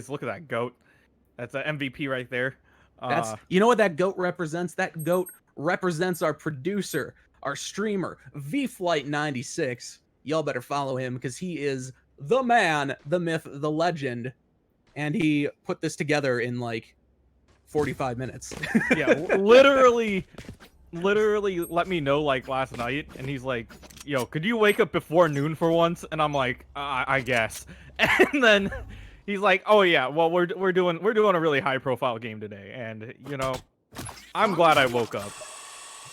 Look at that goat. That's an MVP right there. That's you know what that goat represents? That goat represents our producer, our streamer, VFlight96. Y'all better follow him because he is the man, the myth, the legend, and he put this together in like 45 minutes. Yeah, literally let me know like last night, and he's like, "Yo, could you wake up before noon for once?" And I'm like, I guess." And then he's like, "Oh yeah, well we're doing a really high profile game today," and you know, I'm glad I woke up.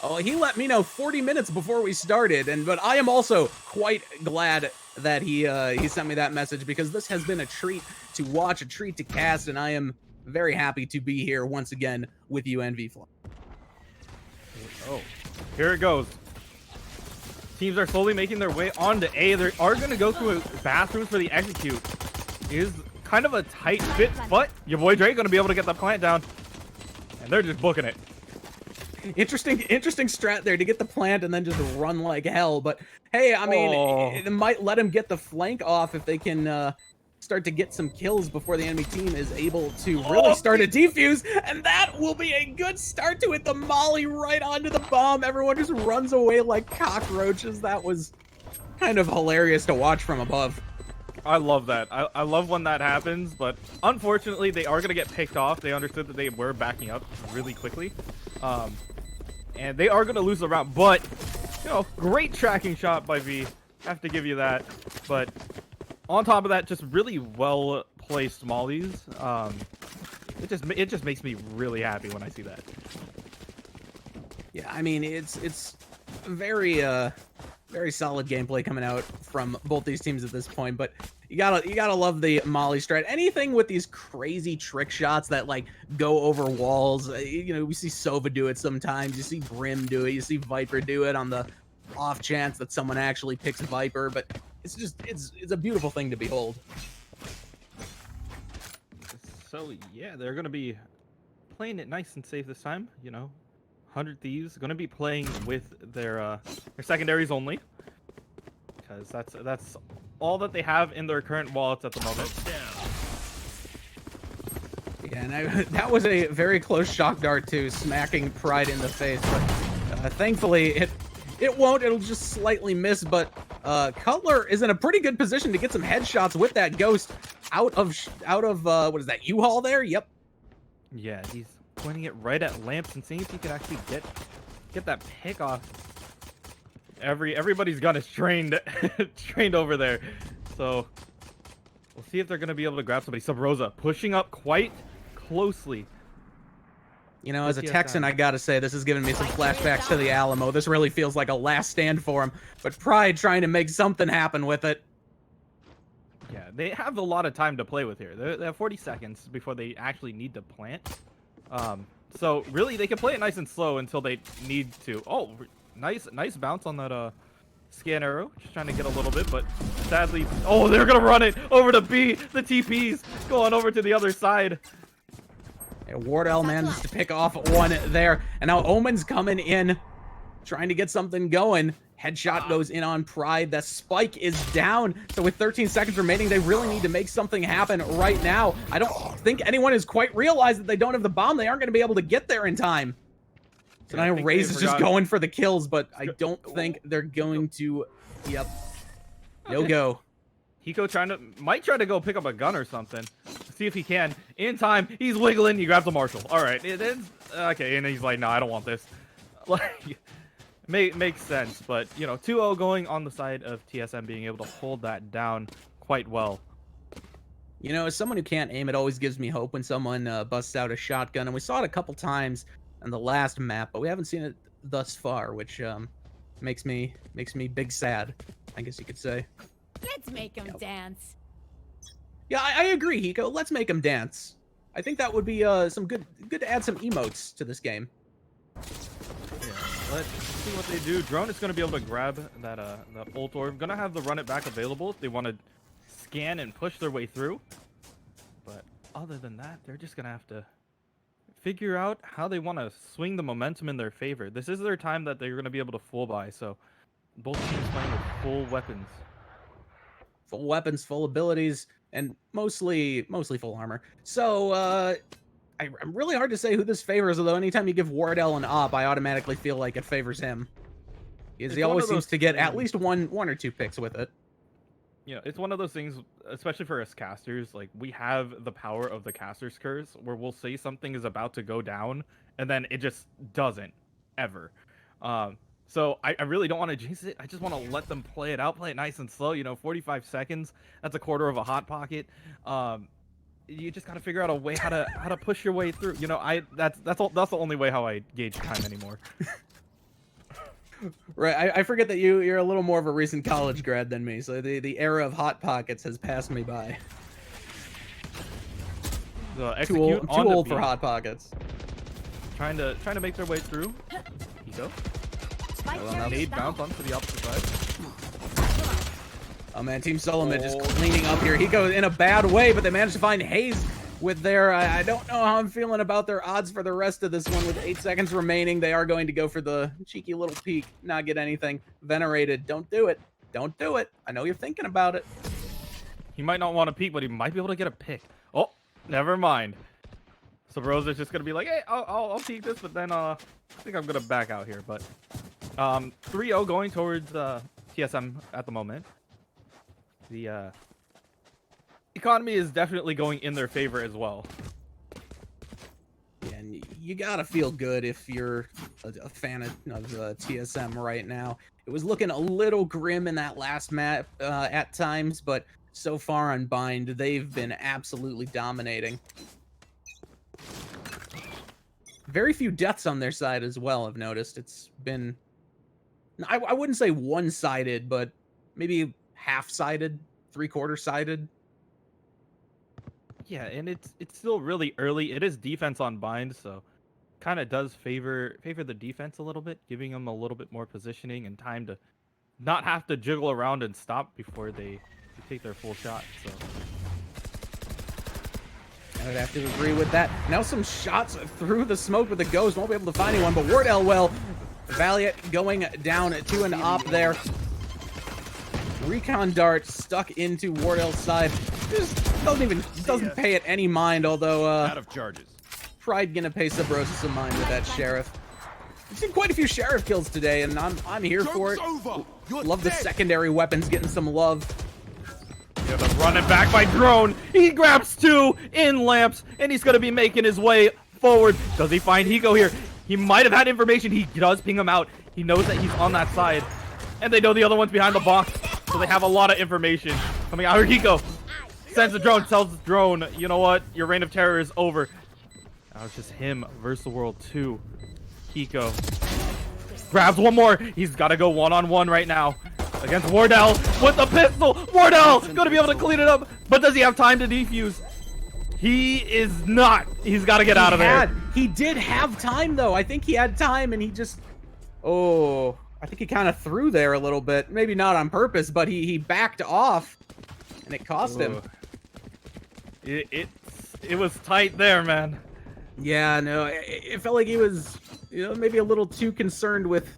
Oh, he let me know 40 minutes before we started, but I am also quite glad that he sent me that message because this has been a treat to watch, a treat to cast, and I am very happy to be here once again with you, NVFly. Oh, here it goes. Teams are slowly making their way onto A. They are going to go through bathrooms for the execute. It is kind of a tight fit, but yaBoiDre going to be able to get the plant down, and they're just booking it. Interesting strat there to get the plant and then just run like hell. But hey, I mean, it might let him get the flank off if they can start to get some kills before the enemy team is able to really start a defuse, and that will be a good start to it. The molly right onto the bomb. Everyone just runs away like cockroaches. That was kind of hilarious to watch from above. I love that. I love when that happens, but unfortunately they are going to get picked off. They understood that they were backing up really quickly. And they are going to lose the round, but, you know, great tracking shot by V. Have to give you that. But on top of that, just really well-placed mollies. It just makes me really happy when I see that. Yeah, I mean, it's very very solid gameplay coming out from both these teams at this point, but you gotta love the molly strat. Anything with these crazy trick shots that like go over walls. You know, we see Sova do it sometimes. You see Brim do it. You see Viper do it on the off chance that someone actually picks Viper. But it's just it's a beautiful thing to behold. So yeah, they're gonna be playing it nice and safe this time. You know, 100 Thieves gonna be playing with their secondaries only, because that's all that they have in their current wallets at the moment. Yeah, and that was a very close shock dart too, smacking Pride in the face. But thankfully, it won't. It'll just slightly miss. But Cutler is in a pretty good position to get some headshots with that ghost out of what is that, U-Haul there? Yep. Yeah, he's pointing it right at Lamps and seeing if he could actually get that pick off. Everybody's gun is trained over there, so we'll see if they're gonna be able to grab somebody. Subroza pushing up quite closely. You know, as a Texan, I gotta say, this is giving me some flashbacks to the Alamo. This really feels like a last stand for him, but Pride trying to make something happen with it. Yeah, they have a lot of time to play with here. They have 40 seconds before they actually need to plant. So really, they can play it nice and slow until they need to. Oh, nice bounce on that scan arrow. Just trying to get a little bit, but sadly, oh, they're gonna run it over to B. The TP's going over to the other side. And Wardell manages to pick off one there, and now Omen's coming in, trying to get something going. Headshot goes in on Pride. The spike is down. So with 13 seconds remaining, they really need to make something happen right now. I don't think anyone has quite realized that they don't have the bomb. They aren't going to be able to get there in time. So now Raze is just going for the kills, but I don't think they're going to. Yep. No go. Hiko might try to go pick up a gun or something. See if he can. In time, he's wiggling. He grabs the Marshall. All right, it is okay, and he's like, "No, I don't want this." Like, makes sense, but you know, 2-0 going on the side of TSM being able to hold that down quite well. You know, as someone who can't aim, it always gives me hope when someone busts out a shotgun, and we saw it a couple times in the last map, but we haven't seen it thus far, which makes me big sad, I guess you could say. Let's make them dance. Yeah, I agree, Hiko. Let's make them dance. I think that would be some good to add some emotes to this game. Yeah, let's see what they do. Drone is going to be able to grab that ult orb. Going to have the run it back available if they want to scan and push their way through. But other than that, they're just going to have to figure out how they want to swing the momentum in their favor. This is their time that they're going to be able to full buy, so both teams playing with full weapons. full weapons, full abilities, and mostly full armor. So I'm really hard to say who this favors, although anytime you give Wardell an op, I automatically feel like it favors him. Because he always seems to get at least one or two picks with it. Yeah, it's one of those things, especially for us casters, like, we have the power of the caster's curse, where we'll say something is about to go down, and then it just doesn't, ever. So I really don't want to jinx it. I just want to let them play it out, play it nice and slow. 45 seconds, that's a quarter of a hot pocket. You just got to figure out a way how to push your way through. That's the only way how I gauge time anymore. Right, I forget that you're a little more of a recent college grad than me, so the era of hot pockets has passed me by. So too old for hot pockets. Trying to make their way through. Hiko. Nade bounce onto the opposite side. Oh man, Team Solomon just cleaning up here. Hiko in a bad way, but they managed to find Hazed with their, I don't know how I'm feeling about their odds for the rest of this one. With 8 seconds remaining, they are going to go for the cheeky little peek, not get anything. Venerated, don't do it. Don't do it. I know you're thinking about it. He might not want to peek, but he might be able to get a pick. Oh, never mind. Subroza's just going to be like, hey, I'll peek this, but then I think I'm going to back out here. But 3-0 going towards TSM at the moment. The economy is definitely going in their favor as well. Yeah, and you gotta feel good if you're a fan of TSM right now. It was looking a little grim in that last map at times, but so far on Bind, they've been absolutely dominating. Very few deaths on their side as well, I've noticed. It's been, I wouldn't say one-sided, but maybe half-sided, three-quarter-sided. Yeah, and it's still really early. It is defense on Bind, so kind of does favor the defense a little bit, giving them a little bit more positioning and time to not have to jiggle around and stop before they take their full shot. So I would have to agree with that. Now some shots through the smoke with the Ghost. Won't be able to find anyone, but Wardell will. Valliate going down to an op there. Recon dart stuck into Wardell's side. Just doesn't pay it any mind, although out of charges. Pride gonna pay Subroza some mind with that sheriff. We've seen quite a few sheriff kills today, and I'm here for it. Love the secondary weapons getting some love. Yeah, the running back by Drone. He grabs 2 in lamps, and he's gonna be making his way forward. Does he find Hiko here? He might have had information. He does ping him out. He knows that he's on that side, and they know the other one's behind the box, so they have a lot of information coming out. Here Hiko sends the drone, tells the drone, you know what? Your reign of terror is over. Now it's just him versus the world 2. Hiko grabs one more. He's got to go one-on-one right now against Wardell with the pistol. Wardell gonna be able to clean it up, but does he have time to defuse? He is not. He's got to get out of there. He did have time, though. I think he had time, and he just... Oh, I think he kind of threw there a little bit. Maybe not on purpose, but he backed off, and it cost him. It was tight there, man. Yeah, no, it felt like he was, maybe a little too concerned with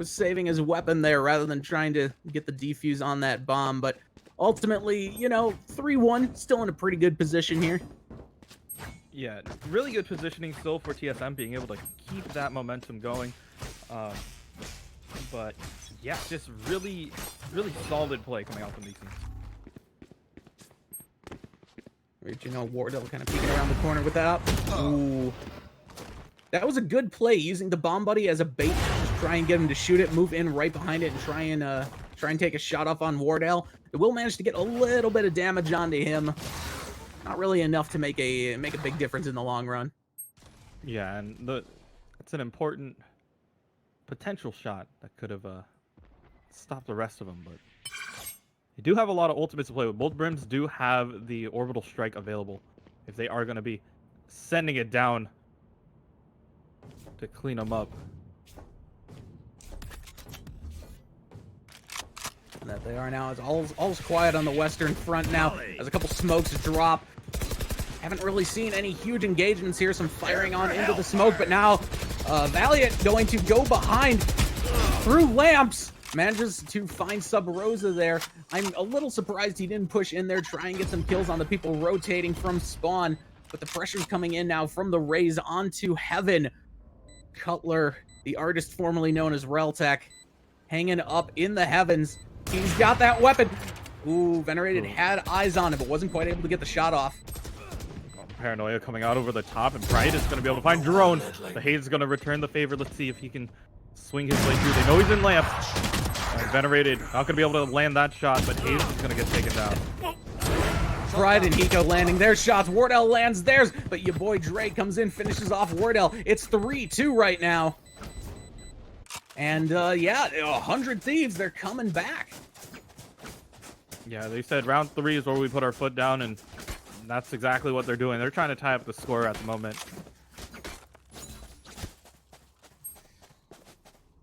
saving his weapon there rather than trying to get the defuse on that bomb. But ultimately, 3-1, still in a pretty good position here. Yeah, really good positioning still for TSM, being able to keep that momentum going. But yeah, just really solid play coming out from these teams. Wardell kind of peeking around the corner with that up. Ooh. That was a good play, using the bomb buddy as a bait. Just try and get him to shoot it, move in right behind it, and try and take a shot off on Wardell. It will manage to get a little bit of damage onto him. Not really enough to make a big difference in the long run. Yeah, and that's an important potential shot that could have stopped the rest of them, but they do have a lot of ultimates to play with. Both Brims do have the orbital strike available if they are going to be sending it down to clean them up. And that they are now. It's all's quiet on the western front now, as a couple smokes drop. Haven't really seen any huge engagements here. Some firing on into the smoke, but now Valliate going to go behind through lamps. manages to find Subroza there. I'm a little surprised he didn't push in there, try and get some kills on the people rotating from spawn, but the pressure's coming in now from the Raze onto Heaven. Cutler, the artist formerly known as relutC, hanging up in the heavens. He's got that weapon. Ooh, Venerated had eyes on it, but wasn't quite able to get the shot off. Paranoia coming out over the top, and Pride is going to be able to find Drone. The Hazed is going to return the favor. Let's see if he can swing his way through. They know he's in lamp. Venerated not going to be able to land that shot, but Hazed is going to get taken down. Pride and Hiko landing their shots. Wardell lands theirs, but yaBoiDre comes in, finishes off Wardell. It's 3-2 right now. And yeah, 100 Thieves, they're coming back. Yeah, they said round 3 is where we put our foot down, and that's exactly what they're doing. They're trying to tie up the score at the moment.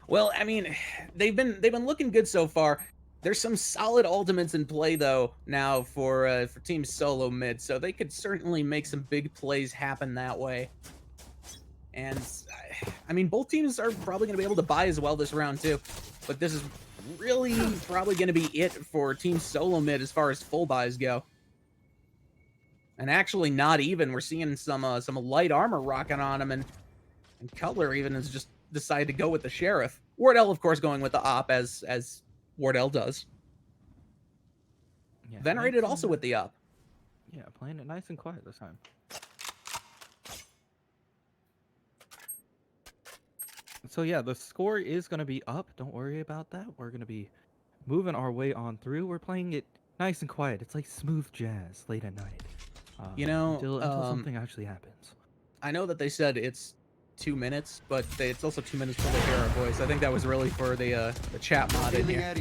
Well, I mean, they've been looking good so far. There's some solid ultimates in play though now for Team Solo Mid, so they could certainly make some big plays happen that way. And I mean, both teams are probably going to be able to buy as well this round too, but this is really probably going to be it for Team Solo Mid as far as full buys go. And actually, not even. We're seeing some light armor rocking on him, and Cutler even has just decided to go with the Sheriff. Wardell, of course, going with the Op as Wardell does. Yeah, Venerated also with the Op. Yeah, playing it nice and quiet this time. So yeah, the score is going to be up. Don't worry about that. We're going to be moving our way on through. We're playing it nice and quiet. It's like smooth jazz late at night. You know, until something actually happens. I know that they said it's 2 minutes, but it's also 2 minutes till they hear our voice. I think that was really for the chat mod in here.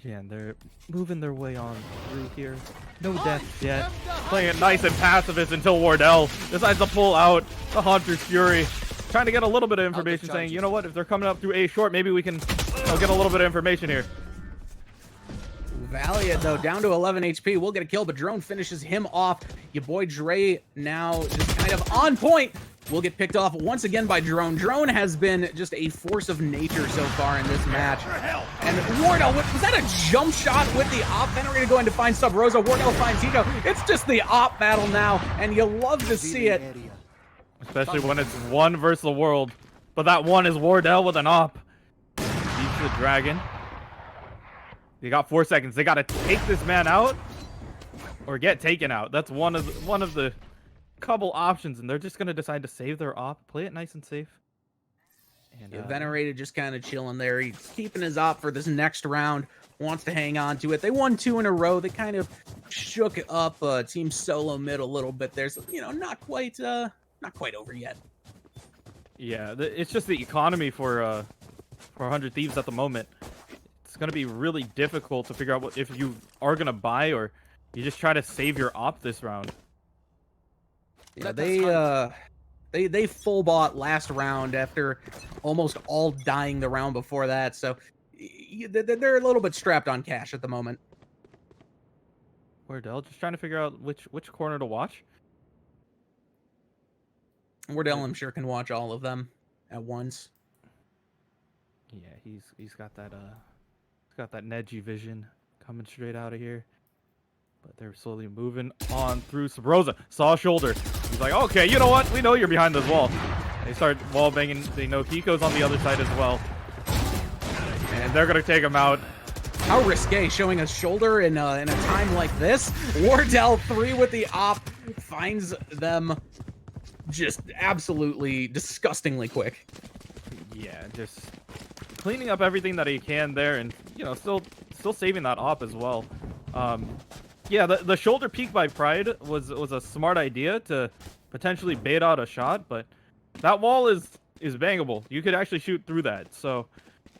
Yeah, and they're moving their way on through here. No deaths yet. Playing it nice and pacifist until Wardell decides to pull out the Haunter's Fury. Trying to get a little bit of information saying, you know what, if they're coming up through A short, maybe we can get a little bit of information here. Valliate, though, down to 11 HP. We'll get a kill, but Drone finishes him off. yaBoiDre now just kind of on point. Will get picked off once again by Drone. Drone has been just a force of nature so far in this match. And Wardell, was that a jump shot with the Op? Venerated going to find Subroza. Wardell finds Hiko. It's just the Op battle now, and you love to see it. Especially when it's one versus the world. But that one is Wardell with an Op. Beats the Dragon. They got 4 seconds. They got to take this man out or get taken out. That's one of the couple options, and they're just gonna decide to save their Op, play it nice and safe. And Venerated just kind of chilling there. He's keeping his Op for this next round. Wants to hang on to it. They won 2 in a row. They kind of shook up Team Solo Mid a little bit. There's not quite over yet. Yeah, it's just the economy for 100 Thieves at the moment. It's going to be really difficult to figure out if you are going to buy or you just try to save your Op this round. Yeah, they full bought last round after almost all dying the round before that, so they're a little bit strapped on cash at the moment. Wardell just trying to figure out which corner to watch. Wardell, I'm sure, can watch all of them at once. Yeah, he's got that Neji vision coming straight out of here. But they're slowly moving on through. Subroza saw a shoulder. He's like, okay, you know what? We know you're behind this wall. They start wall banging. They know Hiko's on the other side as well. And they're going to take him out. How risque, showing a shoulder in a time like this. Wardell 3 with the Op finds them just absolutely disgustingly quick. Yeah, just cleaning up everything that he can there, and still saving that Op as well. Yeah, the shoulder peek by Pride was a smart idea to potentially bait out a shot, but that wall is bangable. You could actually shoot through that. So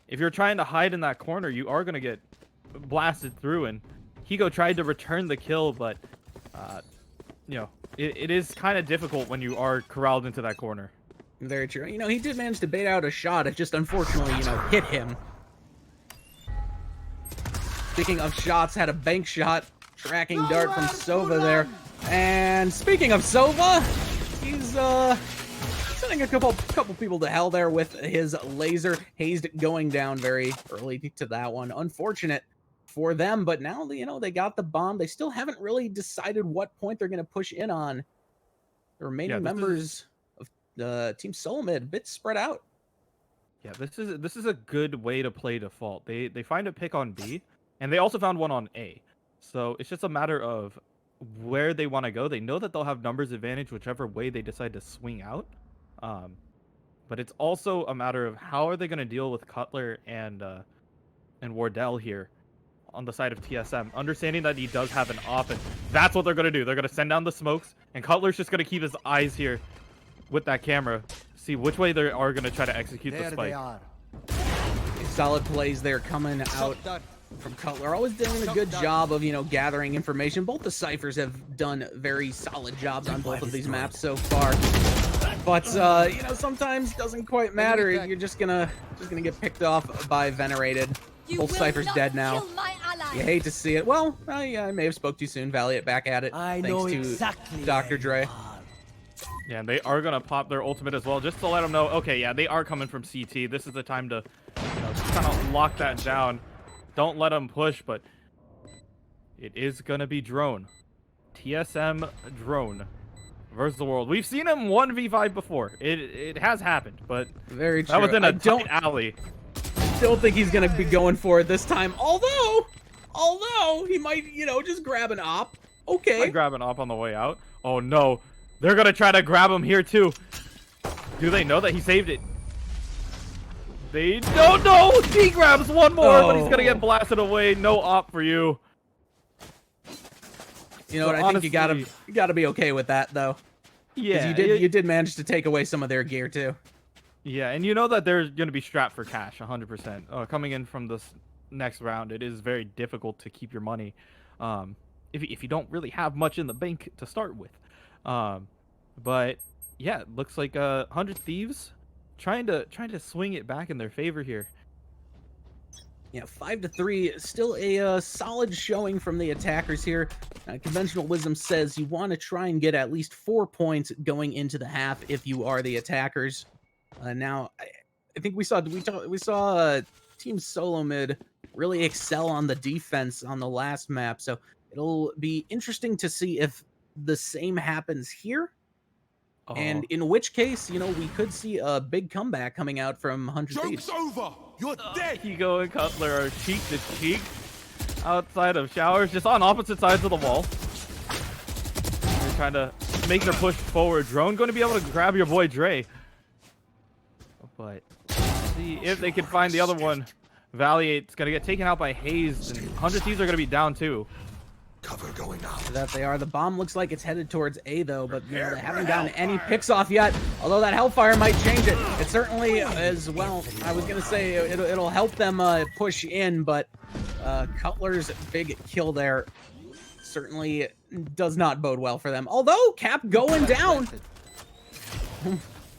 if you're trying to hide in that corner, you are going to get blasted through. And Hiko tried to return the kill, but it is kind of difficult when you are corralled into that corner. Very true. He did manage to bait out a shot. It just unfortunately, hit him. Speaking of shots, had a bank shot. Tracking dart from Sova there. And speaking of Sova, he's sending a couple people to hell there with his laser. Hazed going down very early to that one. Unfortunate for them, but now, you know, they got the bomb. They still haven't really decided what point they're going to push in on. The remaining members of the Team Solo Mid, a bit spread out. Yeah, this is a good way to play default. They find a pick on B, and they also found one on A. So it's just a matter of where they want to go. They know that they'll have numbers advantage whichever way they decide to swing out. But it's also a matter of how are they going to deal with Cutler and Wardell here on the side of TSM, understanding that he does have an op, and that's what they're going to do. They're going to send down the smokes, and Cutler's just going to keep his eyes here with that camera, see which way they are going to try to execute the spike. Solid plays there coming out from Cutler. Always doing a good job of, you know, gathering information. Both the Cyphers have done very solid jobs on both of these maps so far. But, you know, sometimes doesn't quite matter. You're just gonna get picked off by Venerated. Both Cyphers dead now. You hate to see it. Well, yeah, I may have spoke too soon. Valliate back at it. Thanks to yaBoiDre. Yeah, and they are going to pop their ultimate as well, just to let them know, okay, yeah, they are coming from CT. This is the time to, you know, kind of lock that down. Don't let them push, but it is going to be Drone. TSM Drone versus the world. We've seen him 1v5 before. It has happened, but very true. That was in a tight alley. Don't think he's going to be going for it this time, although he might, you know, just grab an op. Okay. Might grab an op on the way out. Oh, no. They're going to try to grab him here, too. Do they know that he saved it? They don't know. He grabs one more, but he's going to get blasted away. No op for you. You know what? I think you gotta be okay with that, though. Yeah. You did manage to take away some of their gear, too. Yeah, and you know that they're going to be strapped for cash, 100%. Coming in from this next round, it is very difficult to keep your money if you don't really have much in the bank to start with. But yeah, it looks like 100 Thieves trying to swing it back in their favor here. Yeah, 5-3, still a solid showing from the attackers here. Conventional wisdom says you want to try and get at least 4 points going into the half if you are the attackers. Now, I think we saw Team Solo Mid really excel on the defense on the last map, so it'll be interesting to see if the same happens here. And in which case, you know, we could see a big comeback coming out from 100 Thieves. Joke's over! You're dead! Hiko and Cutler are cheek to cheek outside of showers, just on opposite sides of the wall. They're trying to make their push forward. Drone going to be able to grab yaBoiDre. But see if they can find the other one. Valliate's going to get taken out by Hazed, and 100 Thieves are going to be down too. Cover going out. That they are. The bomb looks like it's headed towards A, though, but you know, they haven't gotten any picks off yet. Although that Hellfire might change it. It certainly as well. I was going to say it'll help them push in, but Cutler's big kill there certainly does not bode well for them. Although, Cap going down.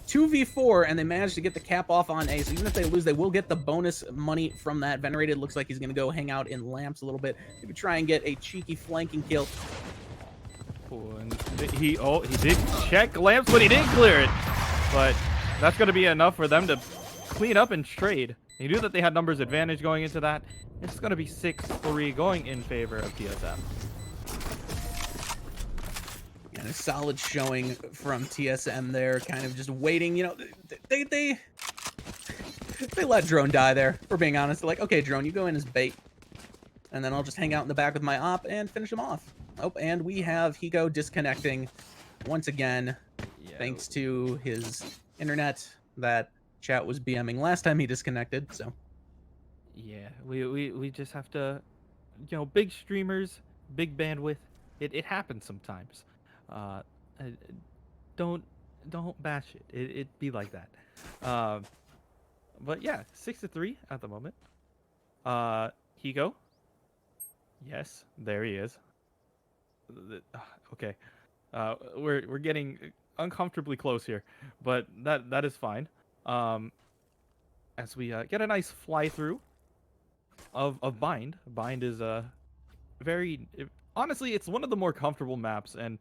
2v4, and they managed to get the cap off on A, so even if they lose, they will get the bonus money from that. Venerated looks like he's going to go hang out in lamps a little bit, maybe try and get a cheeky flanking kill. Oh, and he did check lamps, but he didn't clear it. But that's going to be enough for them to clean up and trade. He knew that they had numbers advantage going into that. It's going to be 6-3 going in favor of TSM. And a solid showing from TSM there, kind of just waiting. You know, they let Drone die there. If we're being honest, they're like, okay, Drone, you go in as bait, and then I'll just hang out in the back with my op and finish him off. Oh, and we have Hiko disconnecting once again, thanks to his internet that chat was BMing last time he disconnected. So yeah, we just have to, you know, big streamers, big bandwidth. It happens sometimes. Don't bash it. It be like that. But yeah, 6-3 at the moment. Hiko. Yes, there he is. Okay. We're getting uncomfortably close here, but that is fine. As we get a nice fly through of Bind. Bind is honestly, it's one of the more comfortable maps, and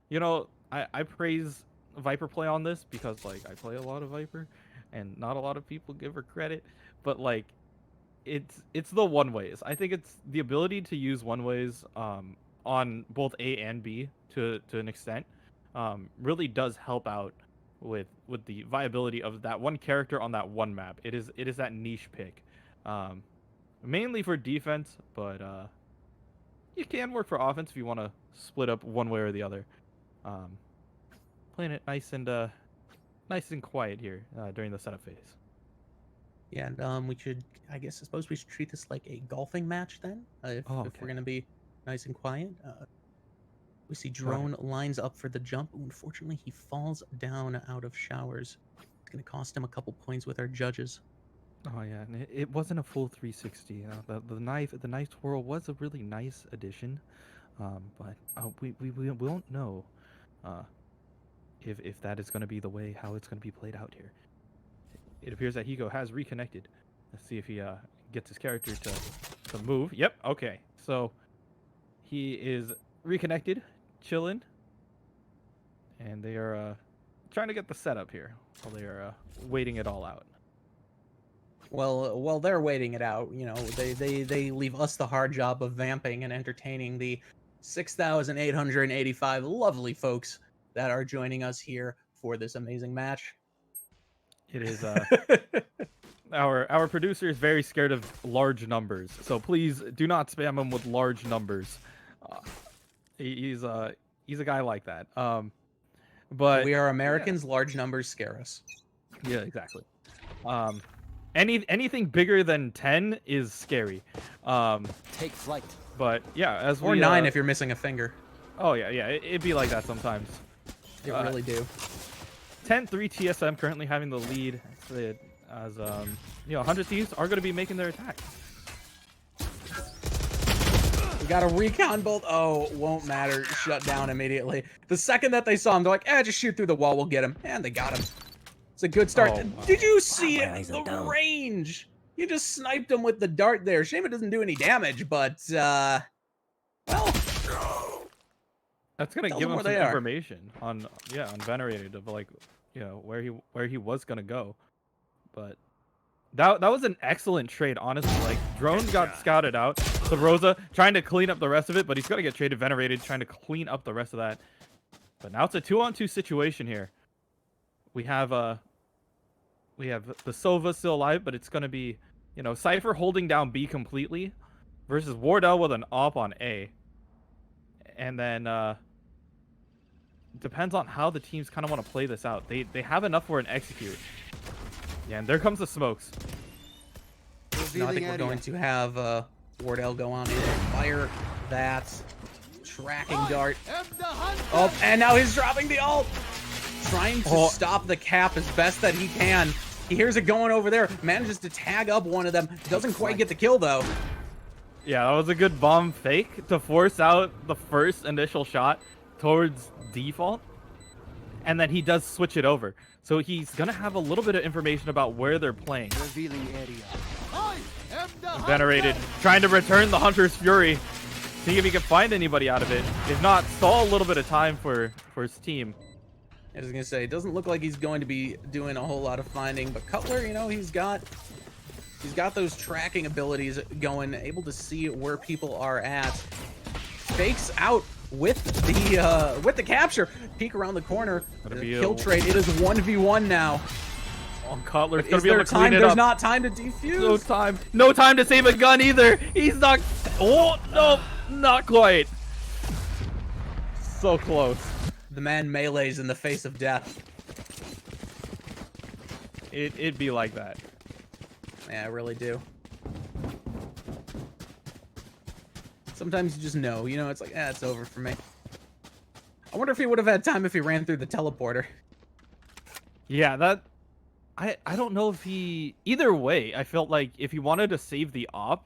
you know, I praise Viper play on this because like I play a lot of Viper, and not a lot of people give her credit. But like, it's the one ways. I think it's the ability to use one ways on both A and B to an extent really does help out with the viability of that one character on that one map. It is that niche pick, mainly for defense, but you can work for offense if you want to split up one way or the other. Playing it nice and quiet here during the setup phase. Yeah, and we should, I suppose we should treat this like a golfing match then, if we're gonna be nice and quiet. We see Drone lines up for the jump. Unfortunately, he falls down out of showers. It's gonna cost him a couple points with our judges. Oh yeah, and it wasn't a full 360. The knife twirl was a really nice addition, but we won't know if that is going to be the way how it's going to be played out here. It appears that Hiko has reconnected. Let's see if he gets his character to move. Yep. Okay. So he is reconnected, chilling, and they are trying to get the setup here while they are waiting it all out. Well, while they're waiting it out, you know, they leave us the hard job of vamping and entertaining the 6,885 lovely folks that are joining us here for this amazing match. It is our producer is very scared of large numbers, so please do not spam him with large numbers. He's a guy like that. But we are Americans. Yeah. Large numbers scare us. Yeah, exactly. Anything bigger than 10 is scary. Take flight. But yeah, or 9 if you're missing a finger. Oh yeah, it'd be like that sometimes. It really do. 10-3 TSM currently having the lead as 100 Thieves are going to be making their attack. We got a recon bolt. Oh, won't matter. Shut down immediately. The second that they saw him, they're like, just shoot through the wall. We'll get him. And they got him. It's a good start. Did you see it? The range. You just sniped him with the dart there. Shame it doesn't do any damage, but, well. That's going to give him some information on Venerated of like, where he was going to go. But that was an excellent trade, honestly. Like, Drone got scouted out. Subroza trying to clean up the rest of it, but he's going to get traded. Venerated trying to clean up the rest of that. But now it's a 2-on-2 situation here. We have the Sova still alive, but it's going to be, Cypher holding down B completely versus Wardell with an op on A. And then depends on how the teams kind of want to play this out. They have enough for an execute. Yeah, and there comes the smokes. No, I think we're going to have Wardell go on in and fire that tracking dart. Oh, and now he's dropping the ult. Trying to stop the cap as best that he can. He hears it going over there. Manages to tag up one of them. Doesn't quite get the kill, though. Yeah, that was a good bomb fake to force out the first initial shot towards default. And then he does switch it over. So he's going to have a little bit of information about where they're playing. Revealing area. Venerated trying to return the Hunter's Fury. See if he can find anybody out of it. If not, stall a little bit of time for his team. I was going to say, it doesn't look like he's going to be doing a whole lot of finding. But Cutler, he's got those tracking abilities going, able to see where people are at. Fakes out with the capture. Peek around the corner. Kill trade. It is 1v1 now. Oh, Cutler's gonna be able to clean it up. There's not time to defuse. No time to save a gun either. He's not. Oh no, not quite. So close. The man melees in the face of death. It'd be like that. Yeah, I really do. Sometimes you just know, it's like, it's over for me. I wonder if he would have had time if he ran through the teleporter. Yeah, I don't know if he... Either way, I felt like if he wanted to save the op,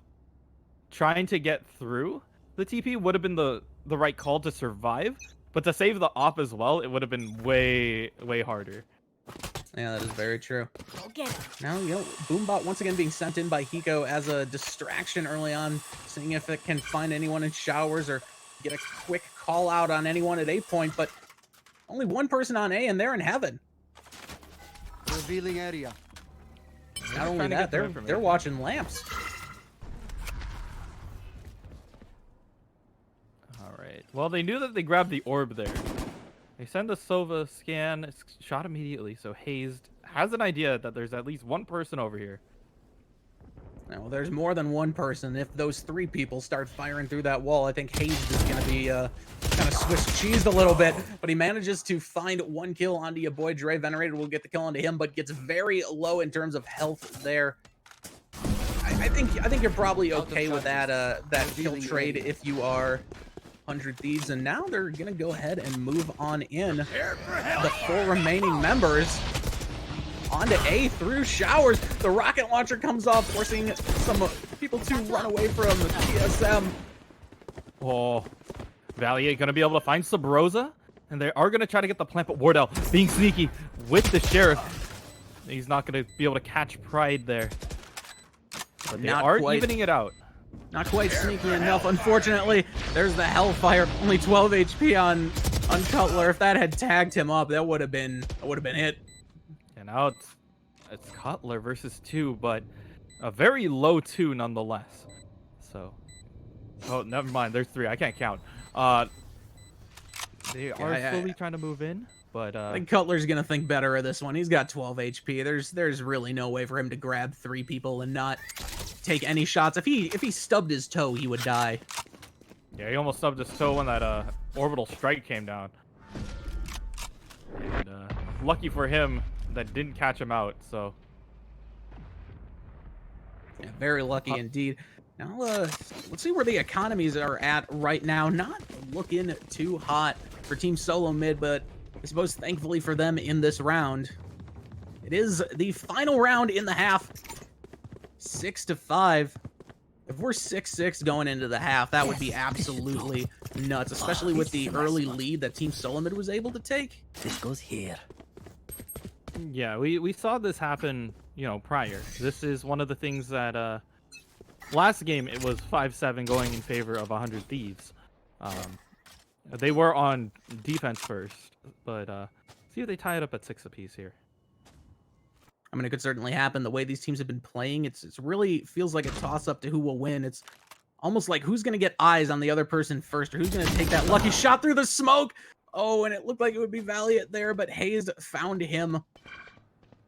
trying to get through the TP would have been the right call to survive. But to save the op as well, it would have been way, way harder. Yeah, that is very true. Go get him. Now, Boombot once again being sent in by Hiko as a distraction early on, seeing if it can find anyone in showers or get a quick call out on anyone at A point. But Only one person on A, and they're in heaven. Revealing area. Not only trying to that, get some they're information. watching lamps. All right. Well, they knew that they grabbed the orb there. They send the Sova scan. It's shot immediately. So Hazed has an idea that there's at least one person over here. Now, there's more than one person. If those 3 people start firing through that wall, I think Hazed is going to be kind of Swiss cheesed a little bit. But he manages to find 1 kill onto yaBoiDre. Venerated will get the kill onto him, but gets very low in terms of health there. I think you're probably okay with that kill trade if you are 100 Thieves. And now they're going to go ahead and move on in. The 4 remaining members onto A through showers. The rocket launcher comes off, forcing some people to run away from the TSM. Oh, Valliate gonna be able to find Subroza, and they are gonna try to get the plant, but Wardell being sneaky with the sheriff. He's not gonna be able to catch Pride there. But they are evening it out. Not quite sneaky enough, unfortunately. There's the Hellfire, only 12 HP on Cutler. If that had tagged him up, that would have been it. And now it's Cutler versus 2, but a very low 2 nonetheless. So, oh, never mind. There's 3. I can't count. They are slowly trying to move in, but I think Cutler's gonna think better of this one. He's got 12 HP. There's really no way for him to grab 3 people and not take any shots. If he stubbed his toe, he would die. yeah, he almost stubbed his toe when that orbital strike came down. And lucky for him, that didn't catch him out. So Yeah, very lucky indeed. Now, let's see where the economies are at right now. Not looking too hot for Team Solo Mid, but I suppose thankfully for them in this round, it is the final round in the half. 6-5. If we're 6-6 going into the half, that would be absolutely nuts, especially with the early lead that Team Solo Mid was able to take. This goes here. yeah, we saw this happen, prior. This is one of the things that last game it was 5-7 going in favor of 100 Thieves. They were on defense first, but see if they tie it up at 6 apiece here. I mean, it could certainly happen. The way these teams have been playing, it's really feels like a toss-up to who will win. It's almost like who's going to get eyes on the other person first, or who's going to take that lucky shot through the smoke. Oh, and it looked like it would be Valliate there, but Hazed found him.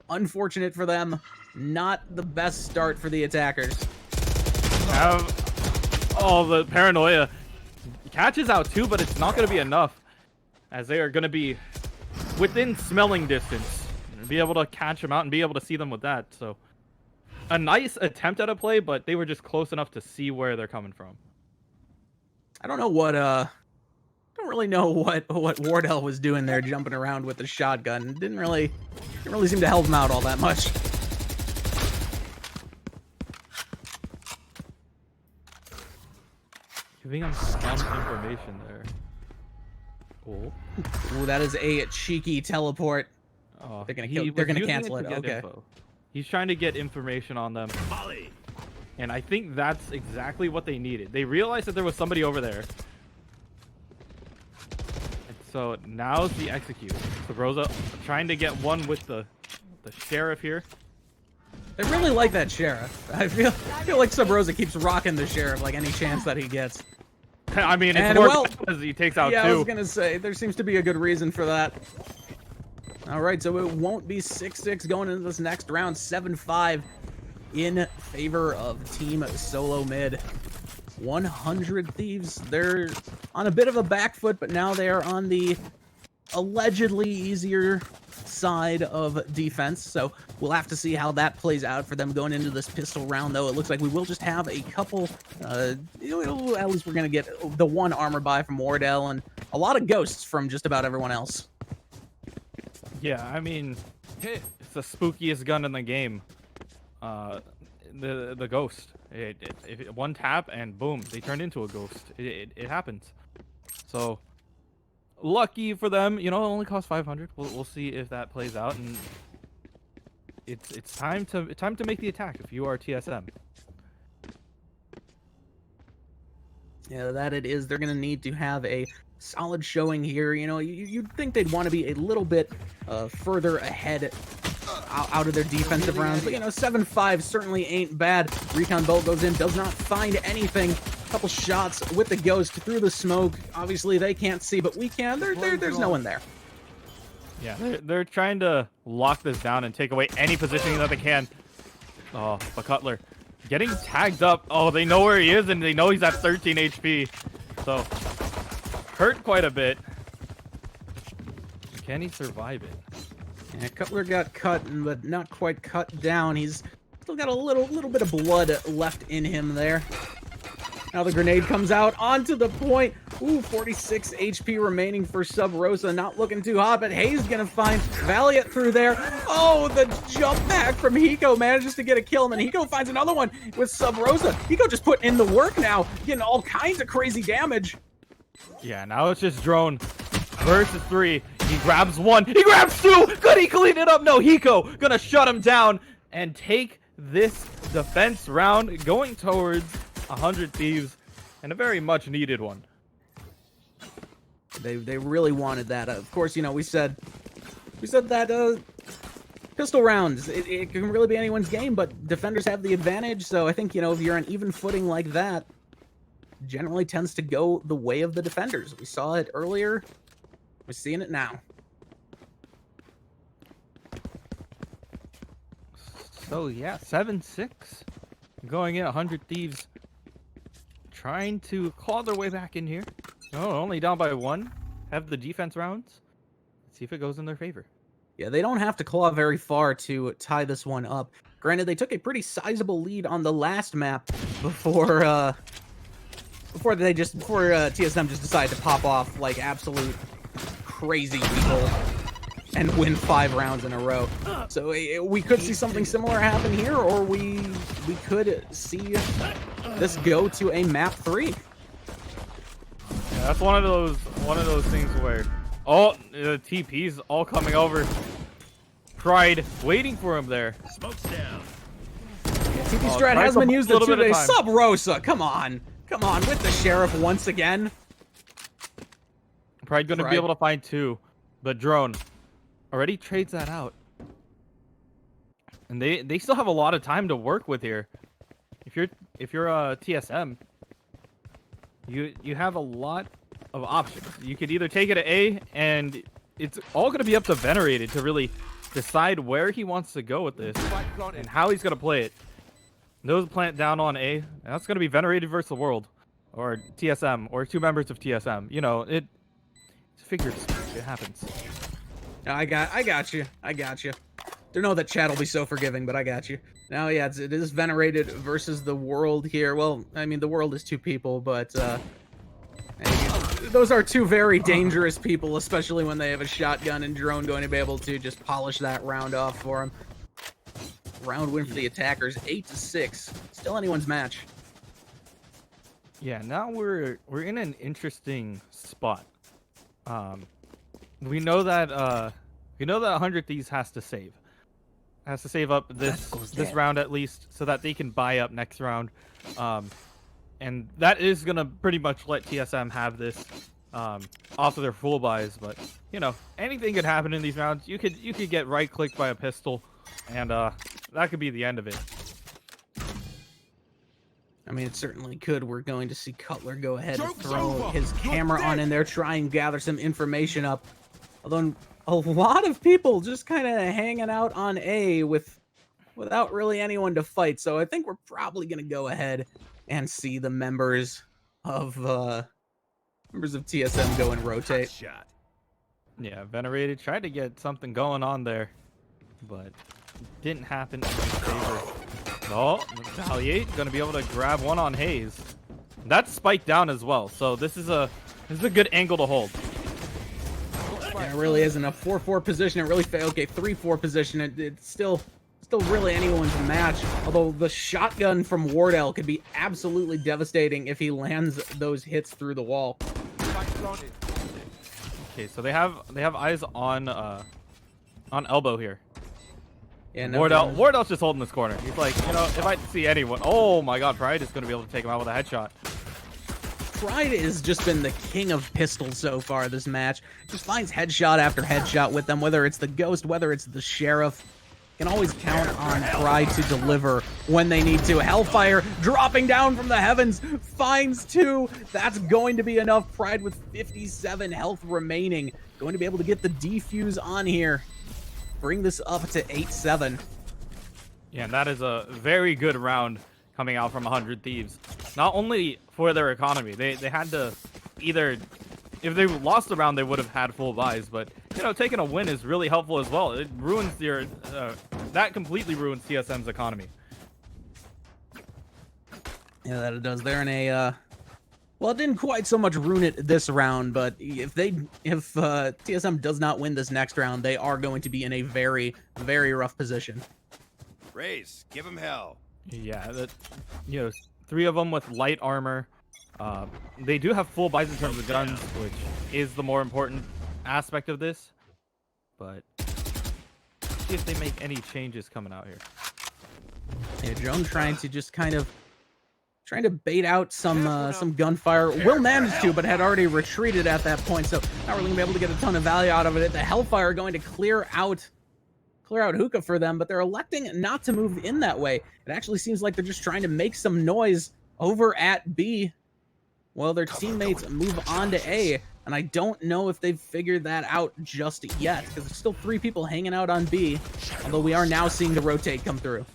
Unfortunate for them. Not the best start for the attackers. The paranoia catches out too, but it's not going to be enough, as they are going to be within smelling distance and be able to catch them out and be able to see them with that. So a nice attempt at a play, but they were just close enough to see where they're coming from. I don't know what don't really know what Wardell was doing there, jumping around with the shotgun. Didn't really seem to help him out all that much. Giving him some information there. Cool. Ooh, that is a cheeky teleport. Oh, They're gonna cancel it. Okay. Info. He's trying to get information on them. And I think that's exactly what they needed. They realized that there was somebody over there. And so now's the execute. Subroza trying to get one with the sheriff here. They really like that sheriff. I feel like Subroza keeps rocking the sheriff like any chance that he gets. I mean, it's And, more because he takes out Yeah, two. I was gonna say there seems to be a good reason for that. All right, so it won't be 6-6 going into this next round. 7-5 in favor of Team Solo Mid. 100 Thieves. They're on a bit of a back foot, but now they are on the allegedly easier side of defense. So we'll have to see how that plays out for them going into this pistol round, though. It looks like we will just have a couple, at least we're going to get the one armor buy from Wardell and a lot of ghosts from just about everyone else. Yeah, I mean, it's the spookiest gun in the game. The ghost. One tap and boom, they turned into a ghost. It happens. So lucky for them, it only costs 500. We'll see if that plays out, and it's time to make the attack if you are TSM. Yeah, that it is. They're going to need to have a solid showing here. You know, you'd think they'd want to be a little bit further ahead out of their defensive rounds, but you know, 7-5 certainly ain't bad. Recon bolt goes in, does not find anything. Couple shots with the ghost through the smoke. Obviously they can't see, but we can. There's no one there. Yeah, they're trying to lock this down and take away any positioning that they can. Oh, but Cutler getting tagged up. Oh, they know where he is, and they know he's at 13 HP. So, hurt quite a bit. Can he survive it? Yeah, Cutler got cut, but not quite cut down. He's still got a little bit of blood left in him there. Now the grenade comes out onto the point. Ooh, 46 HP remaining for Subroza. Not looking too hot, but Hazed gonna find Valliate through there. Oh, the jump back from Hiko manages to get a kill, and then Hiko finds another one with Subroza. Hiko just putting in the work now, getting all kinds of crazy damage. Yeah, now it's just drone versus 3. He grabs 1. He grabs 2. Could he clean it up? No, Hiko gonna shut him down and take this defense round, going towards 100 Thieves, and a very much needed one. They really wanted that. Of course, you know, we said that pistol rounds, it can really be anyone's game, but defenders have the advantage. So I think, you know, if you're on even footing like that, generally tends to go the way of the defenders. We saw it earlier. We're seeing it now. So yeah, 7-6 going in. 100 Thieves trying to claw their way back in here. Oh, only down by 1. Have the defense rounds. Let's see if it goes in their favor. Yeah, they don't have to claw very far to tie this one up. Granted, they took a pretty sizable lead on the last map before TSM just decided to pop off like absolute crazy people and win 5 rounds in a row. So we could see something similar happen here, or we could see this go to a map 3. Yeah, that's one of those things where the TP's all coming over. Pride waiting for him there. Smoke's down. TP strat has been used today. Subroza, come on with the sheriff once again. Pride gonna be able to find 2, but drone already trades that out, and they still have a lot of time to work with here. If you're a TSM, you have a lot of options. You could either take it to A, and it's all going to be up to Venerated to really decide where he wants to go with this and how he's going to play it. Those plant down on A, and that's going to be Venerated versus the world, or TSM, or 2 members of TSM. You know, it's figure of speech. It happens. I got you. Don't know that chat will be so forgiving, but I got you. Now, yeah, it is Venerated versus the world here. Well, I mean, the world is 2 people, but those are 2 very dangerous people, especially when they have a shotgun and drone going to be able to just polish that round off for them. Round win for the attackers, 8-6. Still anyone's match. Yeah, now we're in an interesting spot. We know that 100 Thieves has to save up this round at least, so that they can buy up next round, and that is gonna pretty much let TSM have this off of their full buys. But you know, anything could happen in these rounds. You could get right clicked by a pistol, and that could be the end of it. I mean, it certainly could. We're going to see Cutler go ahead and throw his camera on in there, try and gather some information up. Although a lot of people just kind of hanging out on A without really anyone to fight. So I think we're probably going to go ahead and see the members of TSM go and rotate. Shot. Yeah, Venerated tried to get something going on there, but didn't happen in his favor. Oh, Valliate gonna be able to grab one on Hazed. That's spiked down as well, so this is a good angle to hold. Yeah, it really isn't a 4-4 position. It really failed. Okay, 3-4 position. It's still really anyone's match. Although the shotgun from Wardell could be absolutely devastating if he lands those hits through the wall. Okay, so they have eyes on elbow here. Yeah, no, Wardell's just holding this corner. He's like, you know, if I see anyone, oh my God, Pride is going to be able to take him out with a headshot. Pride has just been the king of pistols so far this match. Just finds headshot after headshot with them, whether it's the Ghost, whether it's the Sheriff. Can always count on Pride to deliver when they need to. Hellfire dropping down from the heavens, finds 2. That's going to be enough. Pride with 57 health remaining. Going to be able to get the defuse on here. Bring this up to 8-7. Yeah, and that is a very good round coming out from 100 Thieves. Not only for their economy, they had to either, if they lost the round, they would have had full buys, but, you know, taking a win is really helpful as well. It ruins your, that completely ruins TSM's economy. Yeah, that it does. They're in a, well, it didn't quite so much ruin it this round, but if TSM does not win this next round, they are going to be in a very, very rough position. Raze, give him hell. Yeah, that, you know, 3 of them with light armor. They do have full buys in terms of guns, which is the more important aspect of this. But see if they make any changes coming out here. Yeah, Drone trying to just kind of bait out some gunfire. Will manage to, but had already retreated at that point, so not really gonna be able to get a ton of value out of it. The Hellfire going to clear out Hookah for them, but they're electing not to move in that way. It actually seems like they're just trying to make some noise over at B. Well, their teammates move on to A, and I don't know if they've figured that out just yet, because there's still 3 people hanging out on B, although we are now seeing the rotate come through.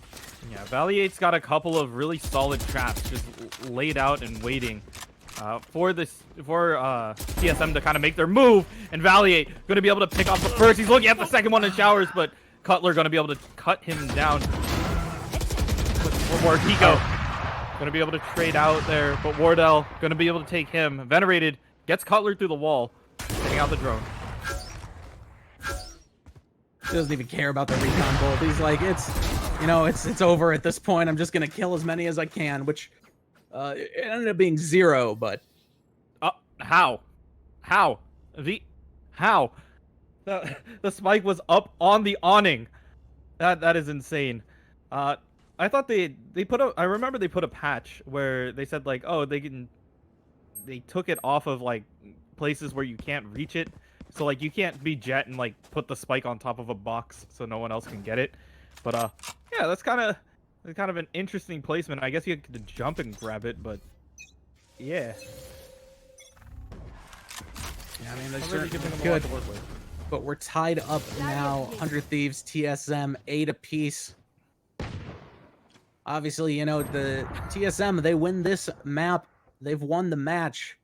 Yeah, Valliate's got a couple of really solid traps just laid out and waiting for TSM to kind of make their move, and Valliate going to be able to pick off the first. He's looking at the second one in showers, but Cutler going to be able to cut him down. More Hiko going to be able to trade out there, but Wardell going to be able to take him. Venerated gets Cutler through the wall, getting out the drone. He doesn't even care about the recon bolt. He's like, it's over at this point. I'm just going to kill as many as I can, which it ended up being 0, but... How? The spike was up on the awning. That is insane. I thought they remember they put a patch where they said like, oh, they took it off of like places where you can't reach it. So like you can't be Jet and like put the spike on top of a box so no one else can get it. But yeah, that's kind of an interesting placement. I guess you could jump and grab it, but yeah. Yeah, I mean, there's Really certainly giving them a lot good. to work with. But we're tied up now. 100 Thieves, TSM, 8 apiece. Obviously, you know, the TSM, they win this map, they've won the match.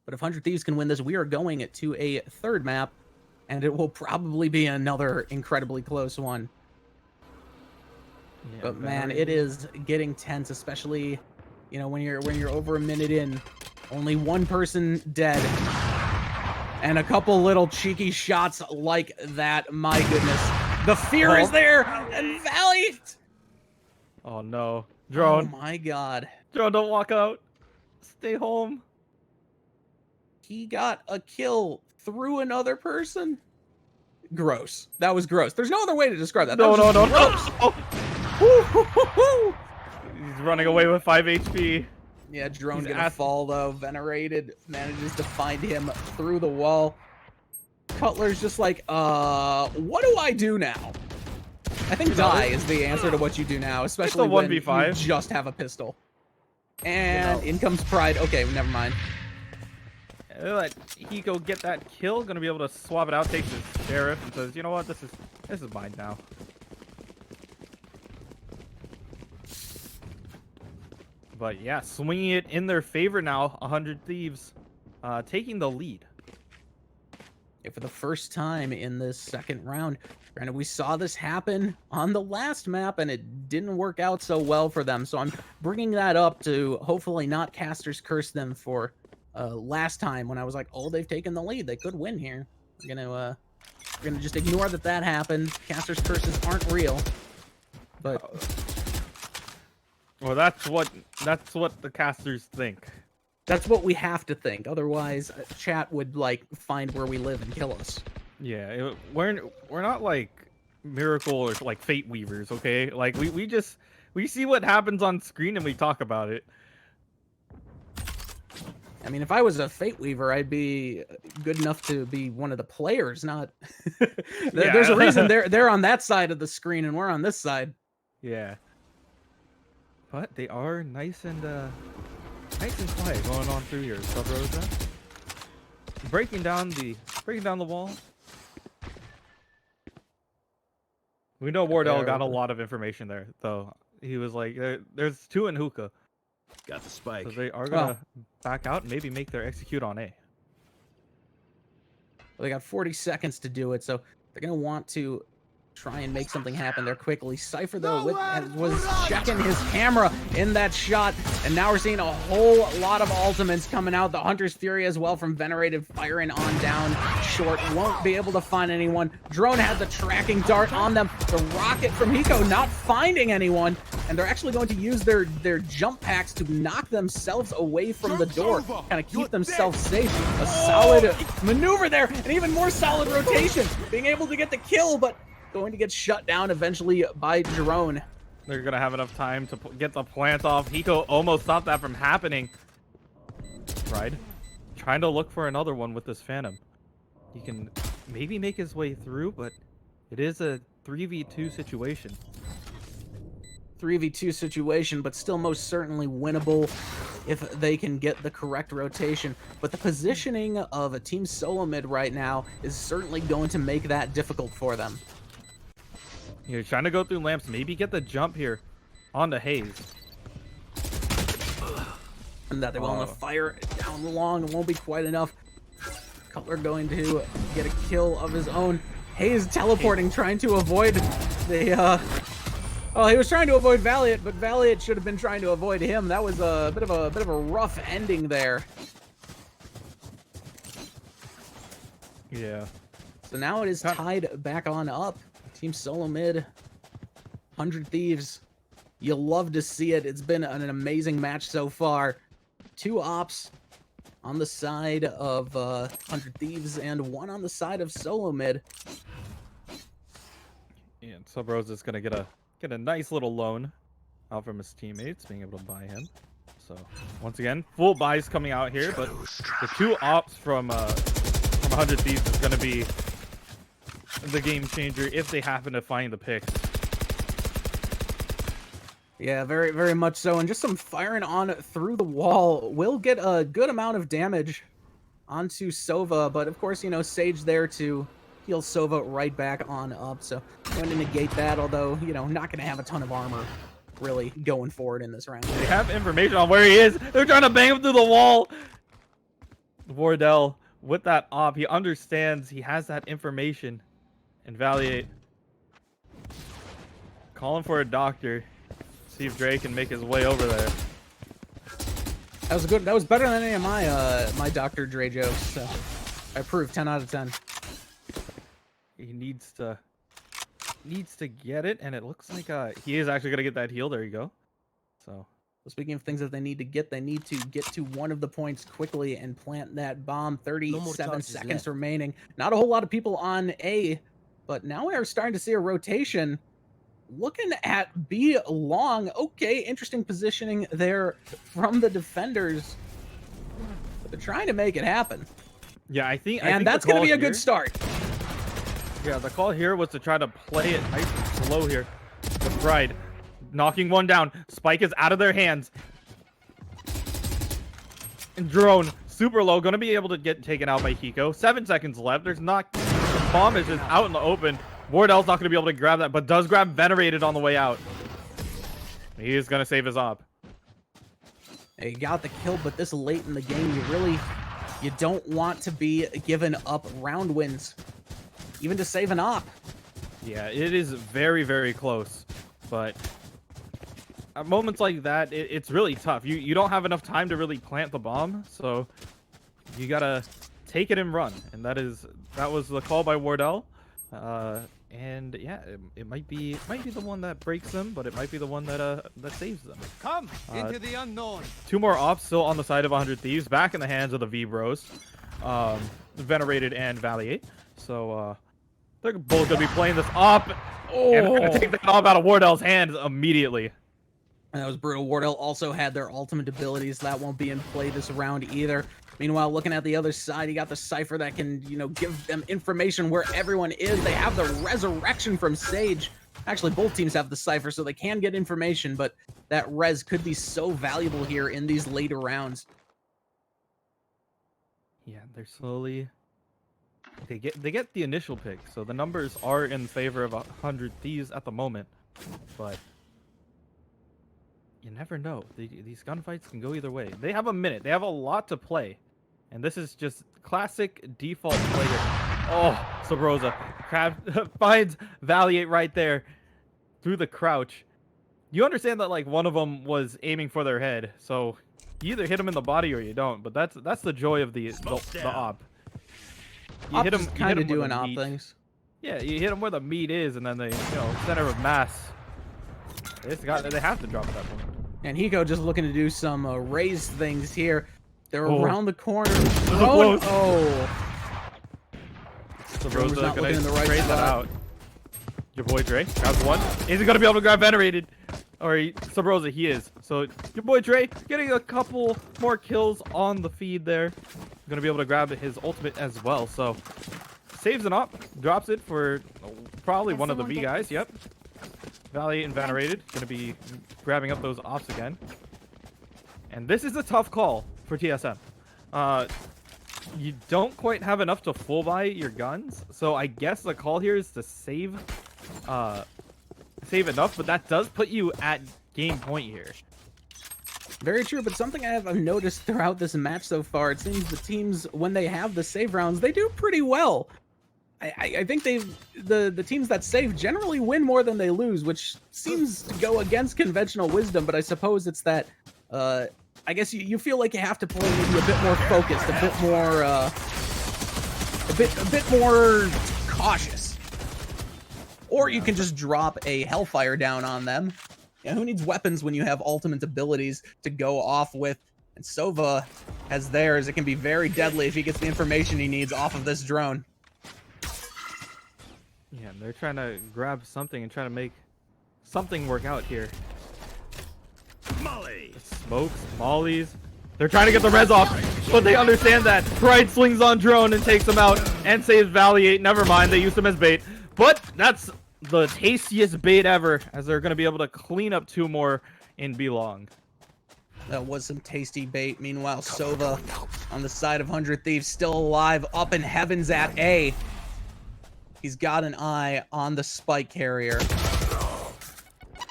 But if 100 Thieves can win this, we are going to a 3rd map, and it will probably be another incredibly close one. Yeah, But man, it is getting tense, especially, you know, when you're over a minute in, only 1 person dead. And a couple little cheeky shots like that. My goodness. The fear is there, and Valliate. Oh no. Drone. Oh my god. Drone, don't walk out. Stay home. He got a kill through another person. Gross. That was gross. There's no other way to describe that. No. Gross. Oh. He's running away with 5 HP. Yeah, Drone He's gonna fall though. Venerated manages to find him through the wall. Cutler's just like, what do I do now? I think die is the answer to what you do now, especially when you 1v5. just have a pistol. And in comes Pride. Okay, never mind. Let Hiko get that kill. Gonna be able to swap it out, takes his Sheriff, and says, you know what, this is mine now. But yeah, swinging it in their favor now. 100 Thieves taking the lead. Yeah, for the first time in this 2nd round. Granted, we saw this happen on the last map, and it didn't work out so well for them. So I'm bringing that up to hopefully not Caster's curse them for last time when I was like, oh, they've taken the lead. They could win here. We're gonna just ignore that happened. Caster's curses aren't real. But Well, that's what the casters think. that's what we have to think. Otherwise, chat would like find where we live and kill us. Yeah, we're not like Miracle or like Fate Weavers, okay? Like we see what happens on screen and we talk about it. I mean, if I was a Fate Weaver, I'd be good enough to be one of the players, not... There's a reason they're on that side of the screen and we're on this side. Yeah. But they are nice and quiet going on through here. Subroza breaking down the wall. We know Wardell got a lot of information there, though. He was like, there's 2 in hookah. Got the spike. So they are gonna back out and maybe make their execute on A. Well, they got 40 seconds to do it, so they're gonna want to try and make something happen there quickly. Cypher, though, was checking his camera in that shot, and now we're seeing a whole lot of ultimates coming out. The Hunter's Fury as well from Venerated firing on down short. Won't be able to find anyone. Drone has the tracking dart on them. The rocket from Hiko not finding anyone, and they're actually going to use their jump packs to knock themselves away from the door, kind of keep themselves safe. A solid maneuver there, and even more solid rotation, being able to get the kill, but going to get shut down eventually by Drone. They're gonna have enough time to get the plant off. Hiko almost stopped that from happening. Right, trying to look for another one with this Phantom. He can maybe make his way through, but it is a 3v2 situation. 3v2 situation, but still most certainly winnable if they can get the correct rotation. But the positioning of a team solo mid right now is certainly going to make that difficult for them. You're trying to go through lamps, maybe get the jump here onto Hazed. And that they will fire down the long. It won't be quite enough. Cutler going to get a kill of his own. Hazed teleporting, trying to avoid the... Well, he was trying to avoid Valliate, but Valliate should have been trying to avoid him. That was a bit of a rough ending there. Yeah. So now it is tied back on up. Team solo mid, 100 Thieves. You'll love to see it. It's been an amazing match so far. 2 ops on the side of 100 Thieves and 1 on the side of solo mid. Yeah, and Subroza is gonna get a nice little loan out from his teammates, being able to buy him. So once again, full buys coming out here, but the 2 ops from 100 Thieves is gonna be the game changer if they happen to find the picks. Yeah, very, very much so. And just some firing on through the wall will get a good amount of damage onto Sova. But of course, you know, Sage there to heal Sova right back on up. So going to negate that, although, you know, not going to have a ton of armor really going forward in this round. They have information on where he is. They're trying to bang him through the wall. Wardell with that op, he understands he has that information. And Valliate calling for a doctor. See if Dre can make his way over there. That was good. That was better than any of my my Dr. Dre jokes. So I approve. 10 out of 10. He needs to get it, and it looks like he is actually gonna get that heal. There you go. So speaking of things that they need to get to one of the points quickly and plant that bomb. 37 seconds remaining. Not a whole lot of people on A, but now we are starting to see a rotation. Looking at B long. Okay, interesting positioning there from the defenders. But they're trying to make it happen. Yeah, I think that's going to be a good start. Yeah, the call here was to try to play it nice and slow here. With Pride knocking one down. Spike is out of their hands. And Drone, super low, going to be able to get taken out by Hiko. 7 seconds left. There's not... The bomb is just out in the open. Wardell's not going to be able to grab that, but does grab Venerated on the way out. He is going to save his op. He got the kill, but this late in the game, you don't want to be given up round wins, even to save an op. Yeah, it is very, very close, but at moments like that, it's really tough. You don't have enough time to really plant the bomb, so you gotta take it and run, and that was the call by Wardell. And yeah, it might be the one that breaks them, but it might be the one that saves them. Come into the unknown. 2 more ops still on the side of 100 Thieves, back in the hands of the V Bros, Venerated and Valliate. So they're both gonna be playing this op, and they're gonna take that op out of Wardell's hands immediately. And that was brutal. Wardell also had their ultimate abilities. That won't be in play this round either. Meanwhile, looking at the other side, you got the Cypher that can, give them information where everyone is. They have the resurrection from Sage. Actually, both teams have the Cypher, so they can get information, but that res could be so valuable here in these later rounds. Yeah, they're slowly. They get the initial pick, so the numbers are in favor of 100 Thieves at the moment, but you never know. These gunfights can go either way. They have a minute. They have a lot to play, and this is just classic default player. Oh, Subroza finds Valliate right there through the crouch. You understand that like one of them was aiming for their head, so you either hit him in the body or you don't. But that's the joy of the op. You hit him kind of doing op things. Yeah, you hit him where the meat is, and then they center of mass. They have to drop at that point. And Hiko just looking to do some raised things here. They're around the corner. Oh. Subroza Subroza gonna in the right raise that out. yaBoiDre grabs one. Is he gonna be able to grab Venerated? Or Subroza, he is. So yaBoiDre getting a couple more kills on the feed there. Gonna be able to grab his ultimate as well. So saves an op, drops it for probably one of the V guys. Yep. Valliate and Venerated gonna be grabbing up those ops again. And this is a tough call for TSM. You don't quite have enough to full buy your guns, so I guess the call here is to save enough, but that does put you at game point here. Very true, but something I've noticed throughout this match so far, it seems the teams, when they have the save rounds, they do pretty well. I think the teams that save generally win more than they lose, which seems to go against conventional wisdom, but I suppose it's that, I guess you feel like you have to play maybe a bit more focused, a bit more cautious. Or you can just drop a Hellfire down on them. Yeah, who needs weapons when you have ultimate abilities to go off with? And Sova has theirs. It can be very deadly if he gets the information he needs off of this drone. Yeah, they're trying to grab something and try to make something work out here. Molly! Smokes, mollies. They're trying to get the res off, but they understand that. Pride swings on drone and takes him out and saves Valliate. Never mind, they used him as bait. But that's the tastiest bait ever, as they're going to be able to clean up two more in Belong. That was some tasty bait. Meanwhile, Sova on the side of 100 Thieves still alive, up in heavens at A. He's got an eye on the spike carrier.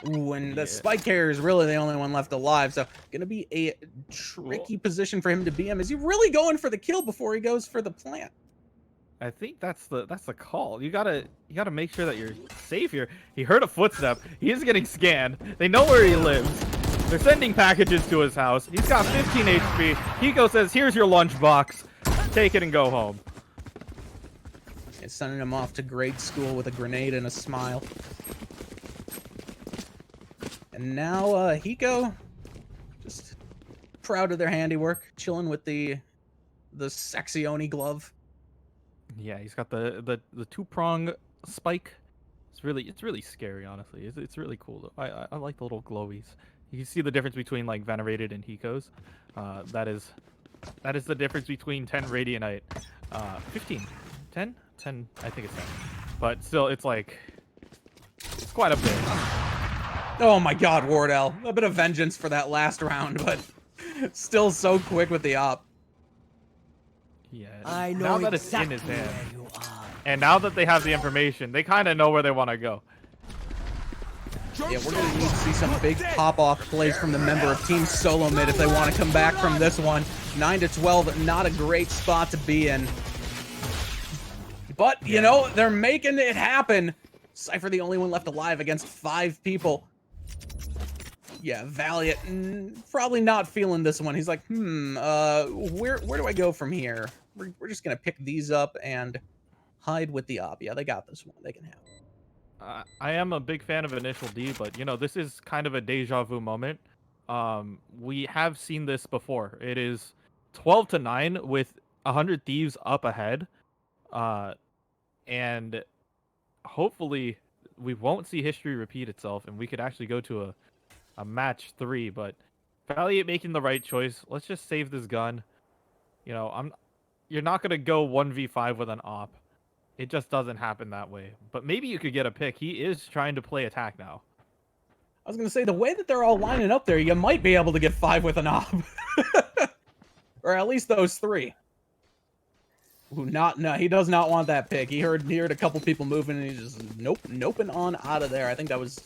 Ooh, and the spike carrier is really the only one left alive, so gonna be a tricky position for him to be in. Is he really going for the kill before he goes for the plant? I think that's the call. You gotta make sure that you're safe here. He heard a footstep. He is getting scanned. They know where he lives. They're sending packages to his house. He's got 15 HP. Hiko says, "Here's your lunchbox. Take it and go home." It's sending him off to grade school with a grenade and a smile. And now Hiko, just proud of their handiwork, chilling with the sexy Oni glove. Yeah, he's got the two-prong spike. It's really scary, honestly. It's really cool though. I like the little glowies. You can see the difference between like Venerated and Hiko's. That is the difference between 10 Radiantite, 15, 10, I think it's 10. But still, it's quite a bit. Oh my God, Wardell! A bit of vengeance for that last round, but still so quick with the op. Yeah. I know now that exactly it's in his hand, where you are. and now that they have the information, they kind of know where they want to go. Yeah, we're gonna need to see some big pop-off plays from the member of Team Solo Mid if they want to come back from this one. 9-12, not a great spot to be in. But, you know, they're making it happen. Cypher the only one left alive against 5 people. Yeah, Valliate, probably not feeling this one. He's like, where do I go from here? We're just gonna pick these up and hide with the op. Yeah, they got this one. They can have it. I am a big fan of Initial D, but you know, this is kind of a deja vu moment. We have seen this before. It is 12-9 with 100 Thieves up ahead. And hopefully we won't see history repeat itself and we could actually go to a match 3, but Valliate making the right choice. Let's just save this gun. You know, you're not gonna go 1v5 with an op. It just doesn't happen that way. But maybe you could get a pick. He is trying to play attack now. I was gonna say, the way that they're all lining up there, you might be able to get 5 with an op. Or at least those 3. Ooh, no, he does not want that pick. He heard a couple people moving, and he just nope and on out of there. I think that was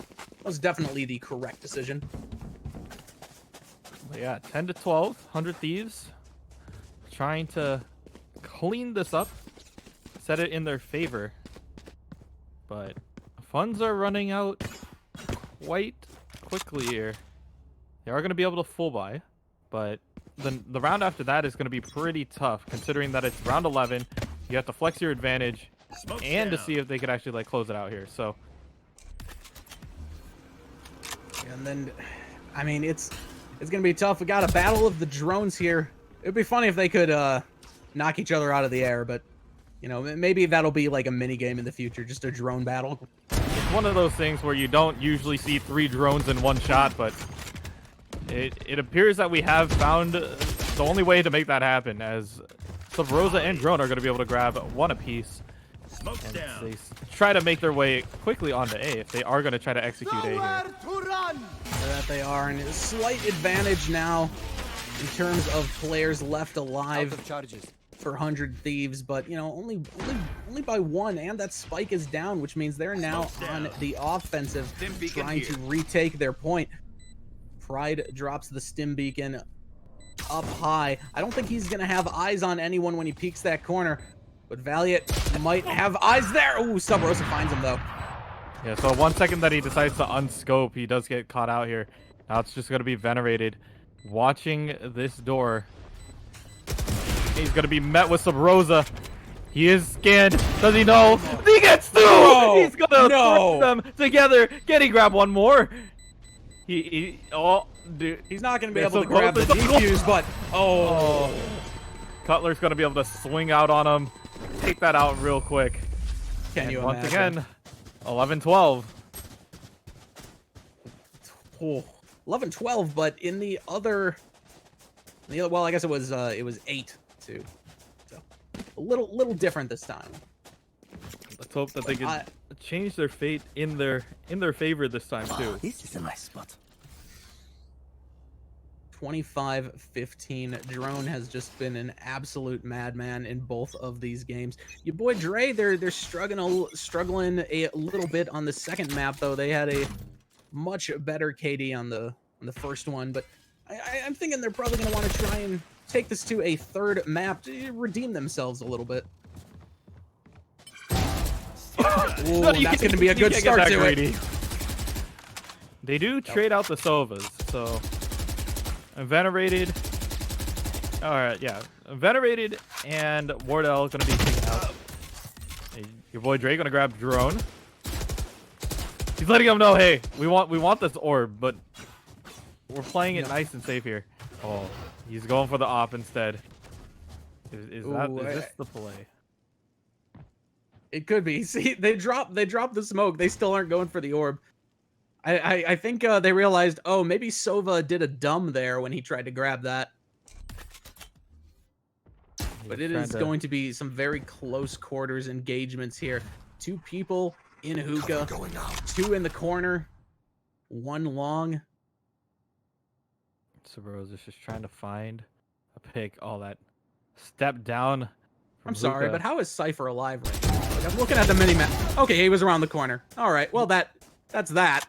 definitely the correct decision. But yeah, 10 to 12, 100 Thieves. Trying to clean this up, set it in their favor. But funds are running out quite quickly here. They are going to be able to full buy, but the round after that is going to be pretty tough, considering that it's round 11. You have to flex your advantage and to see if they could actually like close it out here. So, and then, I mean, it's going to be tough. We got a battle of the drones here. It'd be funny if they could knock each other out of the air, but you know, maybe that'll be like a mini game in the future, just a drone battle. It's one of those things where you don't usually see 3 drones in one shot, but it appears that we have found the only way to make that happen, as Subroza and Drone are going to be able to grab 1 apiece. And they try to make their way quickly onto A if they are going to try to execute A here. That they are, and a slight advantage now in terms of players left alive for 100 Thieves, but you know, only by 1, and that spike is down, which means they're now on the offensive, trying to retake their point. Pride drops the stim beacon up high. I don't think he's gonna have eyes on anyone when he peeks that corner, but Valliate might have eyes there. Ooh, Subroza finds him though. Yeah, so 1 second that he decides to unscope, he does get caught out here. Now it's just gonna be Venerated watching this door. He's gonna be met with Subroza. He is scanned. Does he know? He gets through! No, He's gonna force them together. Can he grab one more? Oh, dude. He's not gonna be able to grab the defuse, but Cutler's gonna be able to swing out on him, take that out real quick. Can you once imagine? again, 11-12. Oh, 11-12, but in the other, well, I guess it was 8-2, so a little different this time. Let's hope that they can change their fate in their favor this time too. This is a nice spot. 25-15. Drone has just been an absolute madman in both of these games. yaBoiDre, they're struggling a little bit on the second map though. They had a much better KD on the first one, but I'm thinking they're probably going to want to try and take this to a third map to redeem themselves a little bit. Ooh, that's going to be a good start to it. They do trade out the Sovas, so Venerated. All right, yeah, Venerated and Wardell going to be taken out. yaBoiDre going to grab Drone. He's letting him know, hey, we want this orb, but we're playing it nice and safe here. Oh, he's going for the op instead. Is this the play? It could be. See, they dropped the smoke. They still aren't going for the orb. I think they realized, oh, maybe Sova did a dumb there when he tried to grab that. But it is going to be some very close quarters engagements here. 2 people in hookah, 2 in the corner, 1 long. Subroza's just trying to find a pick. All that step down. I'm sorry, but how is Cypher alive right now? Like, I'm looking at the mini-map. Okay, he was around the corner. All right, well, that's that.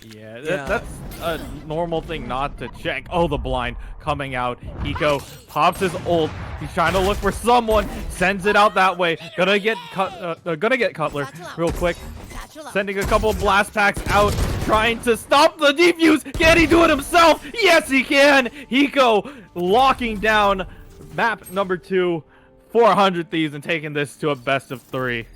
Yeah, that's a normal thing not to check. Oh, the blind coming out. Hiko pops his ult. He's trying to look for someone. Sends it out that way. Gonna get Cutler real quick. Sending a couple of blast packs out. Trying to stop the defuse. Can he do it himself? Yes, he can. Hiko locking down map number 2. 400 Thieves and taking this to a best of 3.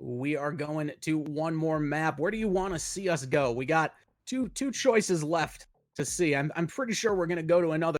We are going to one more map. Where do you want to see us go? We got two choices left to see. I'm pretty sure we're going to go to another